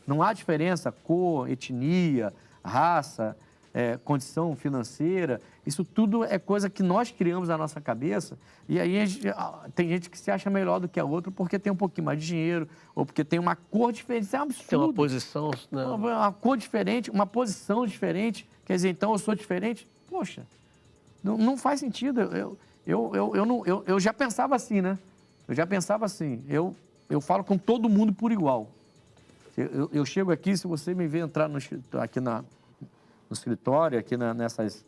Não há diferença, cor, etnia, raça, condição financeira. Isso tudo é coisa que nós criamos na nossa cabeça. E aí tem gente que se acha melhor do que a outra porque tem um pouquinho mais de dinheiro ou porque tem uma cor diferente. Isso é um absurdo. Tem uma posição... Não. Uma cor diferente, uma posição diferente. Quer dizer, então eu sou diferente? Poxa, não faz sentido. Eu já pensava assim, né? Eu já pensava assim. Eu falo com todo mundo por igual. Eu chego aqui, se você me ver entrar aqui no escritório, aqui nas nossas...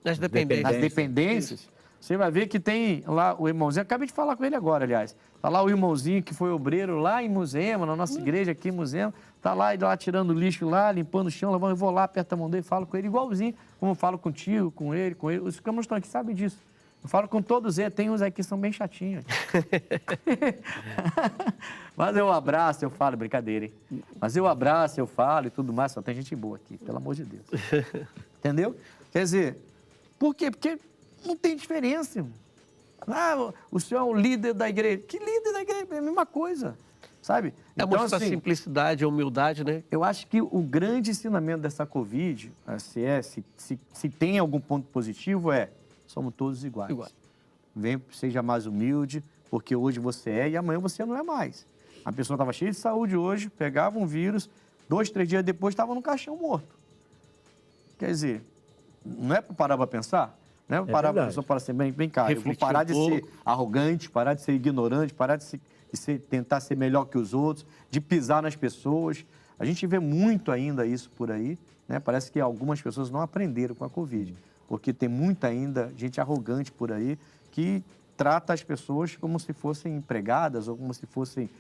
Nas dependências, você vai ver que tem lá o irmãozinho. Acabei de falar com ele agora, aliás. Está lá o irmãozinho que foi obreiro lá em Muzema, na nossa igreja aqui em Muzema. Está lá tirando lixo lá, limpando o chão. Eu vou lá, aperto a mão dele, falo com ele igualzinho, como eu falo contigo, com ele. Os que estão aqui sabem disso. Eu falo com todos eles. Tem uns aqui que são bem chatinhos. Mas eu abraço, eu falo, brincadeira, hein? Mas eu abraço, eu falo e tudo mais. Só tem gente boa aqui, pelo amor de Deus. Entendeu? Quer dizer, por quê? Porque não tem diferença, irmão. O senhor é o líder da igreja. Que líder da igreja? É a mesma coisa, sabe? Então, mostrar a simplicidade, a humildade, né? Eu acho que o grande ensinamento dessa Covid, se tem algum ponto positivo, somos todos iguais. Seja mais humilde, porque hoje você é e amanhã você não é mais. A pessoa estava cheia de saúde hoje, pegava um vírus, 2, 3 dias depois estava no caixão morto. Quer dizer, não é para parar para pensar? Não é para parar para pensar, para ser bem cá. Eu vou Refletir parar um de pouco. ser arrogante, parar de ser ignorante, parar de tentar ser melhor que os outros, de pisar nas pessoas. A gente vê muito ainda isso por aí, né? Parece que algumas pessoas não aprenderam com a Covid, porque tem muita ainda gente arrogante por aí que trata as pessoas como se fossem empregadas ou como se fossem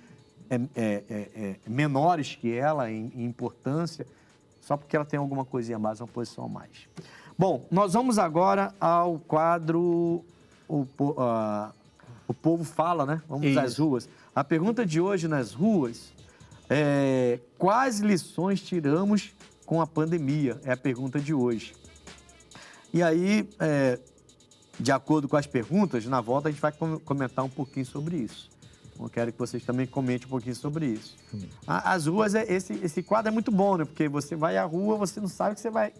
menores que ela em importância, só porque ela tem alguma coisinha a mais, uma posição a mais. Bom, nós vamos agora ao quadro O Povo Fala, né? Vamos às ruas. A pergunta de hoje nas ruas é: quais lições tiramos com a pandemia? É a pergunta de hoje. E aí, de acordo com as perguntas, na volta a gente vai comentar um pouquinho sobre isso. Eu quero que vocês também comentem um pouquinho sobre isso. As ruas, esse quadro é muito bom, né? Porque você vai à rua, você não sabe o que você vai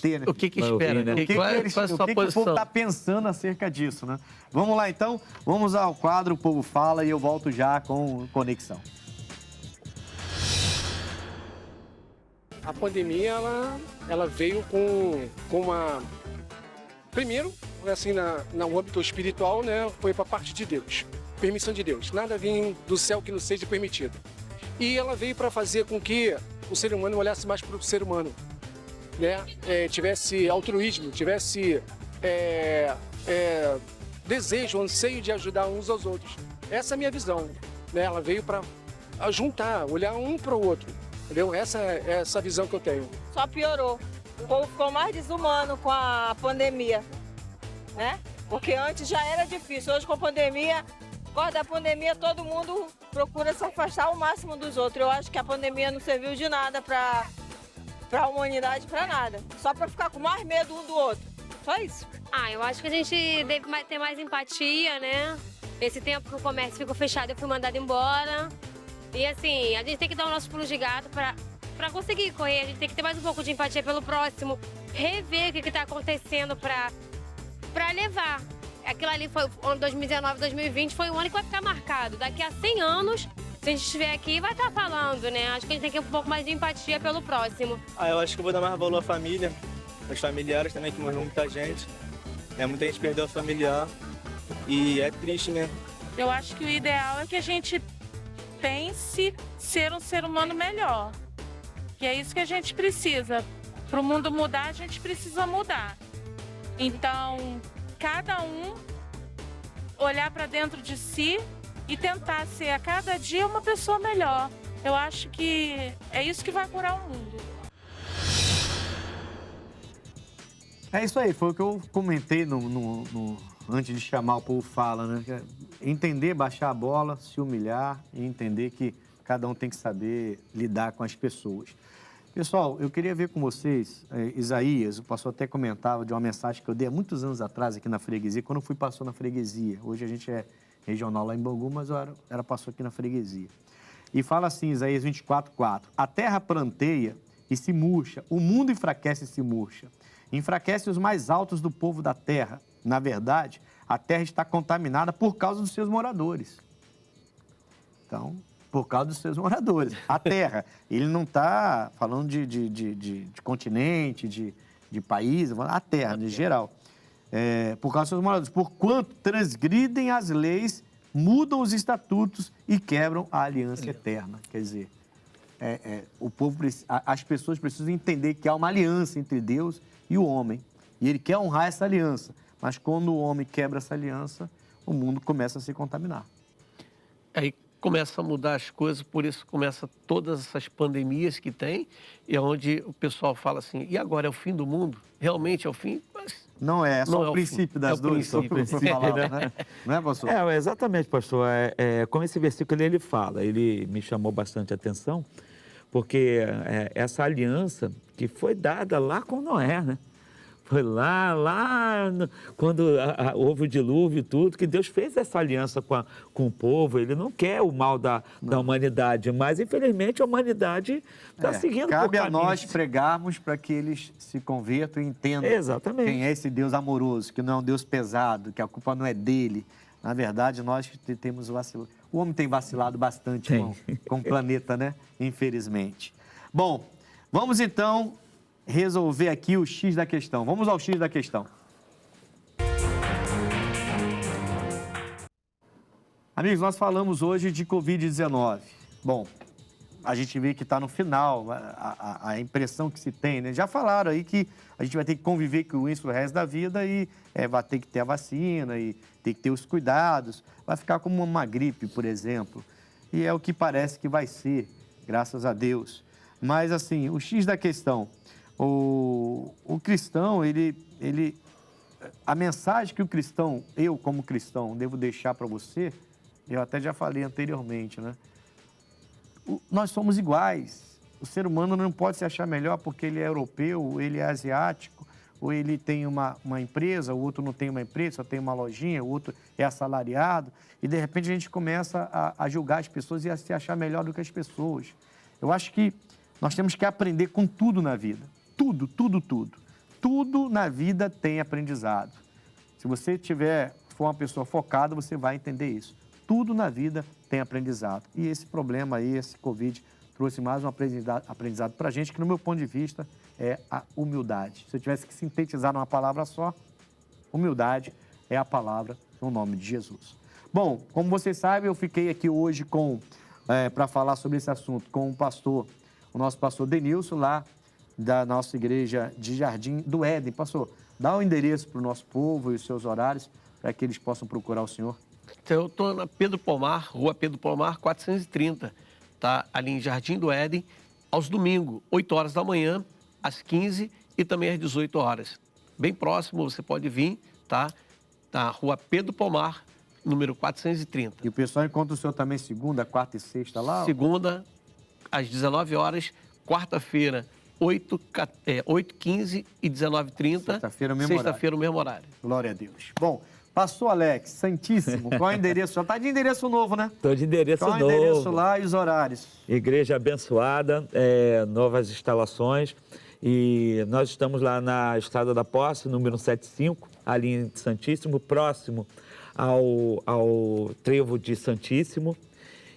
ter, né? O que espera, né? Qual é a sua o povo posição? está pensando acerca disso, né? Vamos lá, então. Vamos ao quadro O Povo Fala e eu volto já com Conexão. A pandemia, ela veio com uma... Primeiro, assim, no âmbito espiritual, né, foi para a parte de Deus. Permissão de Deus. Nada vem do céu que não seja permitido. E ela veio para fazer com que o ser humano olhasse mais para o ser humano, né? Tivesse altruísmo, tivesse desejo, anseio de ajudar uns aos outros. Essa é a minha visão, né? Ela veio para juntar, olhar um para o outro, entendeu? Essa é essa visão que eu tenho. Só piorou. O povo ficou mais desumano com a pandemia, né? Porque antes já era difícil. Hoje, com a pandemia, por causa da pandemia, todo mundo procura se afastar ao máximo dos outros. Eu acho que a pandemia não serviu de nada para a humanidade, para nada. Só para ficar com mais medo um do outro. Só isso. Eu acho que a gente deve ter mais empatia, né? Esse tempo que o comércio ficou fechado, eu fui mandada embora. E assim, a gente tem que dar o nosso pulo de gato para conseguir correr. A gente tem que ter mais um pouco de empatia pelo próximo, rever o que está acontecendo para levar. Aquilo ali foi o ano 2019, 2020, foi um ano que vai ficar marcado. Daqui a 100 anos, se a gente estiver aqui, vai estar falando, né? Acho que a gente tem que ter um pouco mais de empatia pelo próximo. Eu acho que eu vou dar mais valor à família, aos familiares também, que morreu muita gente. Muita gente perdeu a familiar e é triste, né? Eu acho que o ideal é que a gente pense ser um ser humano melhor. Que é isso que a gente precisa. Para o mundo mudar, a gente precisa mudar. Então, cada um olhar para dentro de si e tentar ser a cada dia uma pessoa melhor. Eu acho que é isso que vai curar o mundo. É isso aí, foi o que eu comentei antes de chamar o Povo Fala, né? Entender, baixar a bola, se humilhar e entender que cada um tem que saber lidar com as pessoas. Pessoal, eu queria ver com vocês, Isaías, o pastor até comentava de uma mensagem que eu dei há muitos anos atrás aqui na freguesia, quando eu fui pastor na freguesia. Hoje a gente é regional lá em Bangu, mas eu era pastor aqui na freguesia. E fala assim, Isaías 24:4, a terra pranteia e se murcha, o mundo enfraquece e se murcha. Enfraquece os mais altos do povo da terra. Na verdade, a terra está contaminada por causa dos seus moradores. Então, por causa dos seus moradores. A terra, ele não está falando de continente, de país, a terra, em geral. Por causa dos seus moradores. Porquanto transgridem as leis, mudam os estatutos e quebram a aliança eterna. Quer dizer, o povo, as pessoas precisam entender que há uma aliança entre Deus e o homem. E ele quer honrar essa aliança. Mas quando o homem quebra essa aliança, o mundo começa a se contaminar. Aí começa a mudar as coisas, por isso começa todas essas pandemias que tem, e é onde o pessoal fala assim, e agora é o fim do mundo? Realmente é o fim? Mas não é só não o princípio das dores, só o princípio, né? Não é, pastor? Exatamente, pastor. Como esse versículo ele fala, ele me chamou bastante a atenção, porque essa aliança que foi dada lá com Noé, né? Foi lá quando houve o dilúvio e tudo, que Deus fez essa aliança com o povo. Ele não quer o mal da humanidade, mas infelizmente a humanidade está seguindo por cabe a caminhos. nós pregarmos para que eles se convertam e entendam Exatamente. quem é esse Deus amoroso, que não é um Deus pesado, que a culpa não é dele. Na verdade, nós temos vacilado. O homem tem vacilado bastante com o planeta, né? Infelizmente. Bom, vamos então resolver aqui o X da questão. Vamos ao X da questão. Amigos, nós falamos hoje de Covid-19. Bom, a gente vê que está no final, a impressão que se tem, né? Já falaram aí que a gente vai ter que conviver com isso o resto da vida e vai ter que ter a vacina e ter que ter os cuidados. Vai ficar como uma gripe, por exemplo. E é o que parece que vai ser, graças a Deus. Mas, assim, o X da questão, o cristão, a mensagem que o cristão, eu como cristão, devo deixar para você, eu até já falei anteriormente, né? Nós somos iguais. O ser humano não pode se achar melhor porque ele é europeu, ele é asiático, ou ele tem uma empresa, o outro não tem uma empresa, só tem uma lojinha, o outro é assalariado. E, de repente, a gente começa a julgar as pessoas e a se achar melhor do que as pessoas. Eu acho que nós temos que aprender com tudo na vida. Tudo, tudo, tudo. Tudo na vida tem aprendizado. Se você for uma pessoa focada, você vai entender isso. Tudo na vida tem aprendizado. E esse problema aí, esse Covid, trouxe mais um aprendizado para a gente, que no meu ponto de vista é a humildade. Se eu tivesse que sintetizar numa palavra só, humildade é a palavra no nome de Jesus. Bom, como vocês sabem, eu fiquei aqui hoje para falar sobre esse assunto com o nosso pastor Denilson, lá da nossa igreja de Jardim do Éden. Pastor, dá o endereço para o nosso povo e os seus horários para que eles possam procurar o senhor. Então, eu estou na Pedro Pomar, Rua Pedro Pomar, 430, tá? Ali em Jardim do Éden, aos domingos, 8 horas da manhã, às 15 e também às 18 horas. Bem próximo, você pode vir, tá? Na Rua Pedro Pomar, número 430. E o pessoal encontra o senhor também segunda, quarta e sexta lá? Segunda, às 19 horas, quarta-feira, 8, 15 e 19h30. Sexta-feira, o mesmo horário. Sexta-feira, o mesmo horário. Glória a Deus. Bom, pastor Alex, Santíssimo, qual é o endereço? Já está de endereço novo, né? Estou de endereço novo. Qual é o endereço lá e os horários? Igreja abençoada, novas instalações. E nós estamos lá na Estrada da Posse, número 175, ali em Santíssimo, próximo ao trevo de Santíssimo.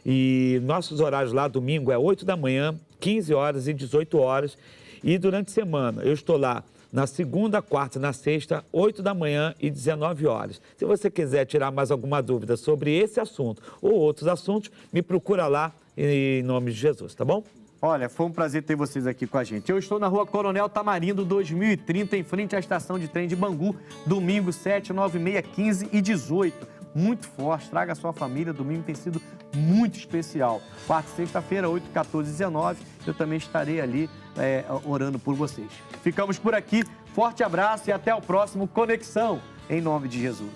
E nossos horários lá, domingo, é 8 da manhã, 15 horas e 18 horas. E durante a semana, eu estou lá na segunda, quarta e na sexta, 8 da manhã e 19 horas. Se você quiser tirar mais alguma dúvida sobre esse assunto ou outros assuntos, me procura lá em nome de Jesus, tá bom? Olha, foi um prazer ter vocês aqui com a gente. Eu estou na Rua Coronel Tamarindo, 2030, em frente à estação de trem de Bangu, domingo 7, 9, meia, 15 e 18. Muito forte, traga a sua família, domingo tem sido muito especial. Quarta e sexta-feira, 8, 14 e 19, eu também estarei ali orando por vocês. Ficamos por aqui, forte abraço e até o próximo Conexão, em nome de Jesus.